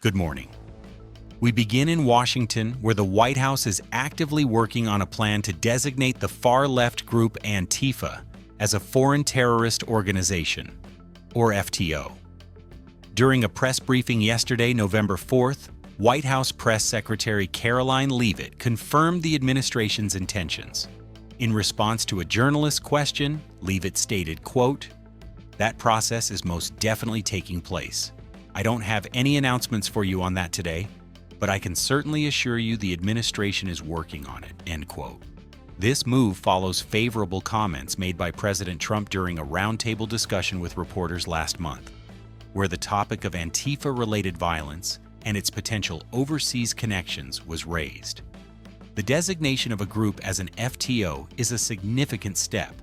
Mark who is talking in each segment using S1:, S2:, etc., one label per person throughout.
S1: Good morning. We begin in Washington, where the White House is actively working on a plan to designate the far-left group Antifa as a foreign terrorist organization, or FTO. During a press briefing yesterday, November 4th, White House Press Secretary Caroline Leavitt confirmed the administration's intentions. In response to a journalist's question, Leavitt stated, quote, "That process is most definitely taking place. I don't have any announcements for you on that today, but I can certainly assure you the administration is working on it," end quote. This move follows favorable comments made by President Trump during a roundtable discussion with reporters last month, where the topic of Antifa-related violence and its potential overseas connections was raised. The designation of a group as an FTO is a significant step,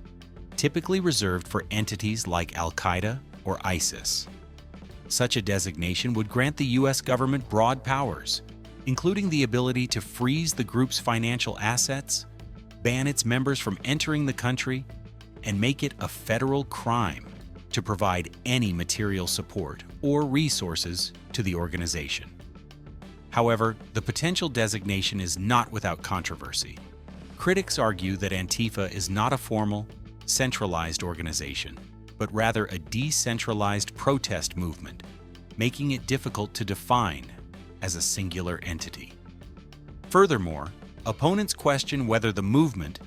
S1: typically reserved for entities like Al-Qaeda or ISIS. Such a designation would grant the U.S. government broad powers, including the ability to freeze the group's financial assets, ban its members from entering the country, and make it a federal crime to provide any material support or resources to the organization. However, the potential designation is not without controversy. Critics argue that Antifa is not a formal, centralized organization, but rather a decentralized protest movement, making it difficult to define as a singular entity. Furthermore, opponents question whether the movement,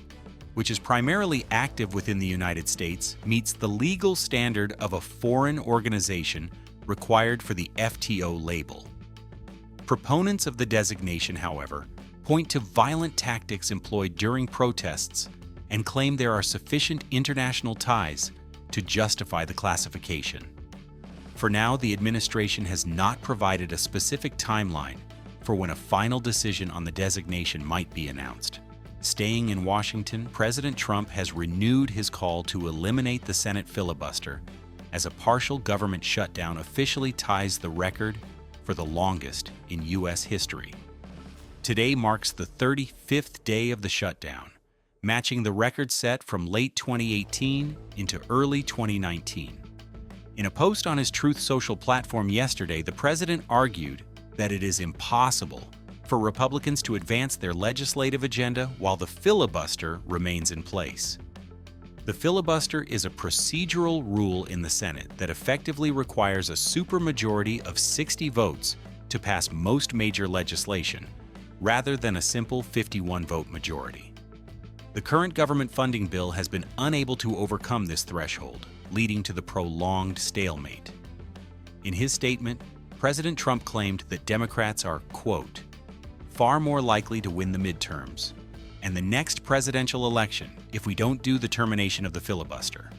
S1: which is primarily active within the United States, meets the legal standard of a foreign organization required for the FTO label. Proponents of the designation, however, point to violent tactics employed during protests and claim there are sufficient international ties to justify the classification. For now, the administration has not provided a specific timeline for when a final decision on the designation might be announced. Staying in Washington, President Trump has renewed his call to eliminate the Senate filibuster, as a partial government shutdown officially ties the record for the longest in U.S. history. Today marks the 35th day of the shutdown, matching the record set from late 2018 into early 2019. In a post on his Truth Social platform yesterday, the president argued that it is impossible for Republicans to advance their legislative agenda while the filibuster remains in place. The filibuster is a procedural rule in the Senate that effectively requires a supermajority of 60 votes to pass most major legislation, rather than a simple 51-vote majority. The current government funding bill has been unable to overcome this threshold, leading to the prolonged stalemate. In his statement, President Trump claimed that Democrats are, quote, "far more likely to win the midterms and the next presidential election if we don't do the termination of the filibuster."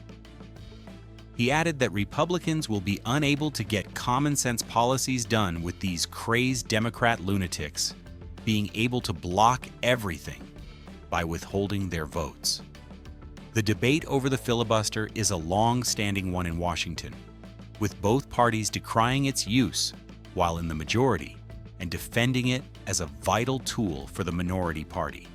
S1: He added that Republicans will be unable to get common-sense policies done with these crazed Democrat lunatics being able to block everything by withholding their votes. The debate over the filibuster is a long-standing one in Washington, with both parties decrying its use while in the majority and defending it as a vital tool for the minority party.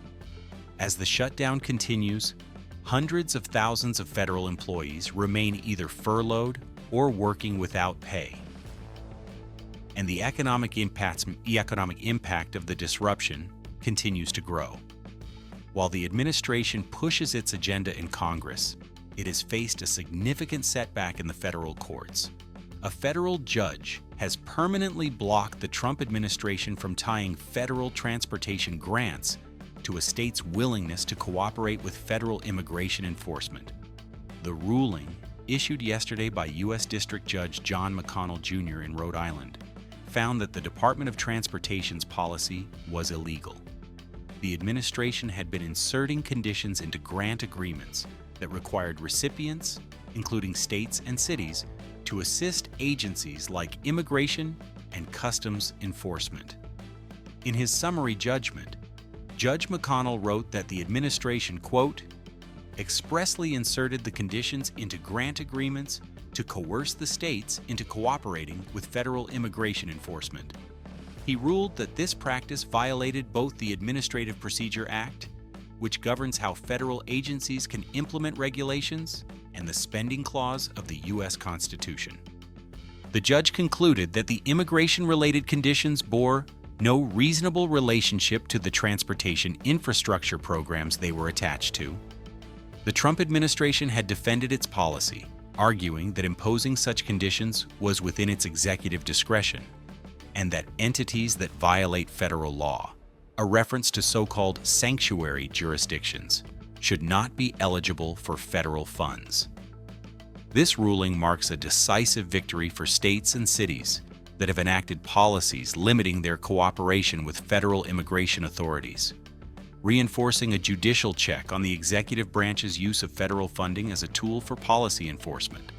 S1: As the shutdown continues, hundreds of thousands of federal employees remain either furloughed or working without pay. And the economic impact of the disruption continues to grow. While the administration pushes its agenda in Congress, it has faced a significant setback in the federal courts. A federal judge has permanently blocked the Trump administration from tying federal transportation grants to a state's willingness to cooperate with federal immigration enforcement. The ruling, issued yesterday by U.S. District Judge John McConnell Jr. in Rhode Island, found that the Department of Transportation's policy was illegal. The administration had been inserting conditions into grant agreements that required recipients, including states and cities, to assist agencies like immigration and customs enforcement. In his summary judgment, Judge McConnell wrote that the administration, quote, "expressly inserted the conditions into grant agreements to coerce the states into cooperating with federal immigration enforcement." He ruled that this practice violated both the Administrative Procedure Act, which governs how federal agencies can implement regulations, and the spending clause of the U.S. Constitution. The judge concluded that the immigration-related conditions bore no reasonable relationship to the transportation infrastructure programs they were attached to. The Trump administration had defended its policy, arguing that imposing such conditions was within its executive discretion, and that entities that violate federal law, a reference to so-called sanctuary jurisdictions, should not be eligible for federal funds. This ruling marks a decisive victory for states and cities that have enacted policies limiting their cooperation with federal immigration authorities, reinforcing a judicial check on the executive branch's use of federal funding as a tool for policy enforcement.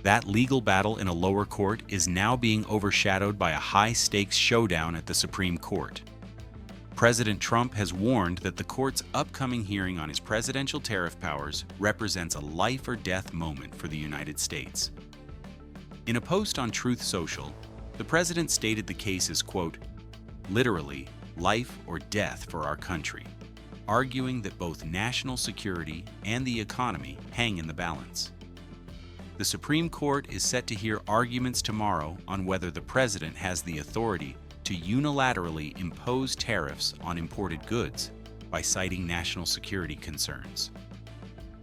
S1: That legal battle in a lower court is now being overshadowed by a high-stakes showdown at the Supreme Court. President Trump has warned that the court's upcoming hearing on his presidential tariff powers represents a life-or-death moment for the United States. In a post on Truth Social, the president stated the case is, quote, literally life or death for our country, arguing that both national security and the economy hang in the balance. The Supreme Court is set to hear arguments tomorrow on whether the president has the authority to unilaterally impose tariffs on imported goods by citing national security concerns.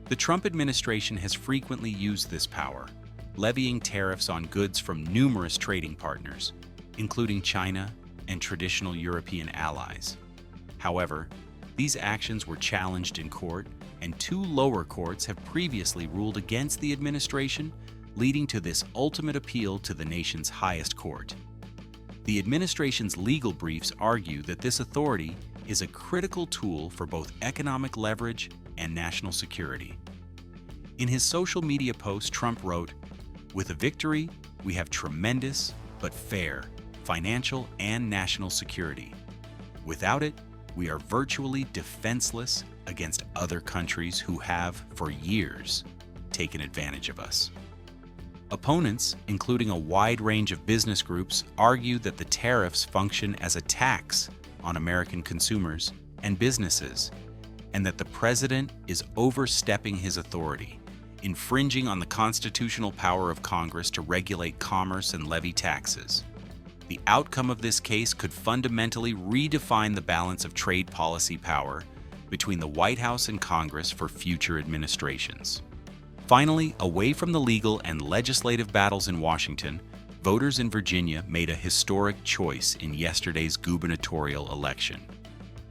S1: The Trump administration has frequently used this power, levying tariffs on goods from numerous trading partners, including China and traditional European allies. However, these actions were challenged in court, and two lower courts have previously ruled against the administration, leading to this ultimate appeal to the nation's highest court. The administration's legal briefs argue that this authority is a critical tool for both economic leverage and national security. In his social media post, Trump wrote, "With a victory, we have tremendous but fair financial and national security. Without it, we are virtually defenseless against other countries who have, for years, taken advantage of us." Opponents, including a wide range of business groups, argue that the tariffs function as a tax on American consumers and businesses, and that the president is overstepping his authority, infringing on the constitutional power of Congress to regulate commerce and levy taxes. The outcome of this case could fundamentally redefine the balance of trade policy power between the White House and Congress for future administrations. Finally, away from the legal and legislative battles in Washington, voters in Virginia made a historic choice in yesterday's gubernatorial election.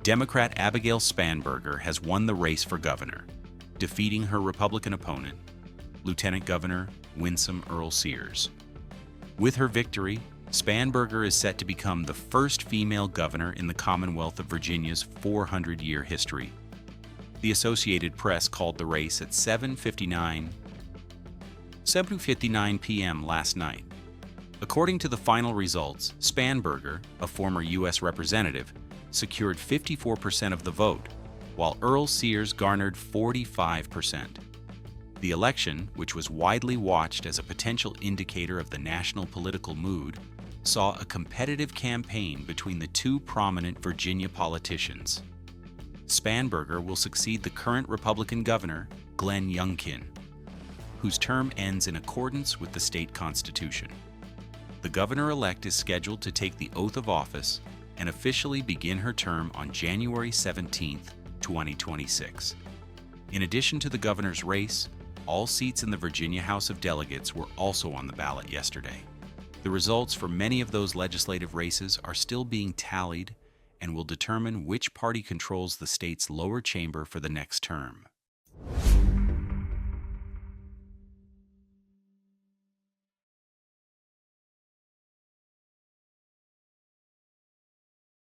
S1: Democrat Abigail Spanberger has won the race for governor, defeating her Republican opponent, Lieutenant Governor Winsome Earl Sears. With her victory, Spanberger is set to become the first female governor in the Commonwealth of Virginia's 400-year history. The Associated Press called the race at 7:59 p.m. last night. According to the final results, Spanberger, a former U.S. representative, secured 54% of the vote, while Earl Sears garnered 45%. The election, which was widely watched as a potential indicator of the national political mood, saw a competitive campaign between the two prominent Virginia politicians. Spanberger will succeed the current Republican governor, Glenn Youngkin, whose term ends in accordance with the state constitution. The governor-elect is scheduled to take the oath of office and officially begin her term on January 17, 2026. In addition to the governor's race, all seats in the Virginia House of Delegates were also on the ballot yesterday. The results for many of those legislative races are still being tallied and will determine which party controls the state's lower chamber for the next term.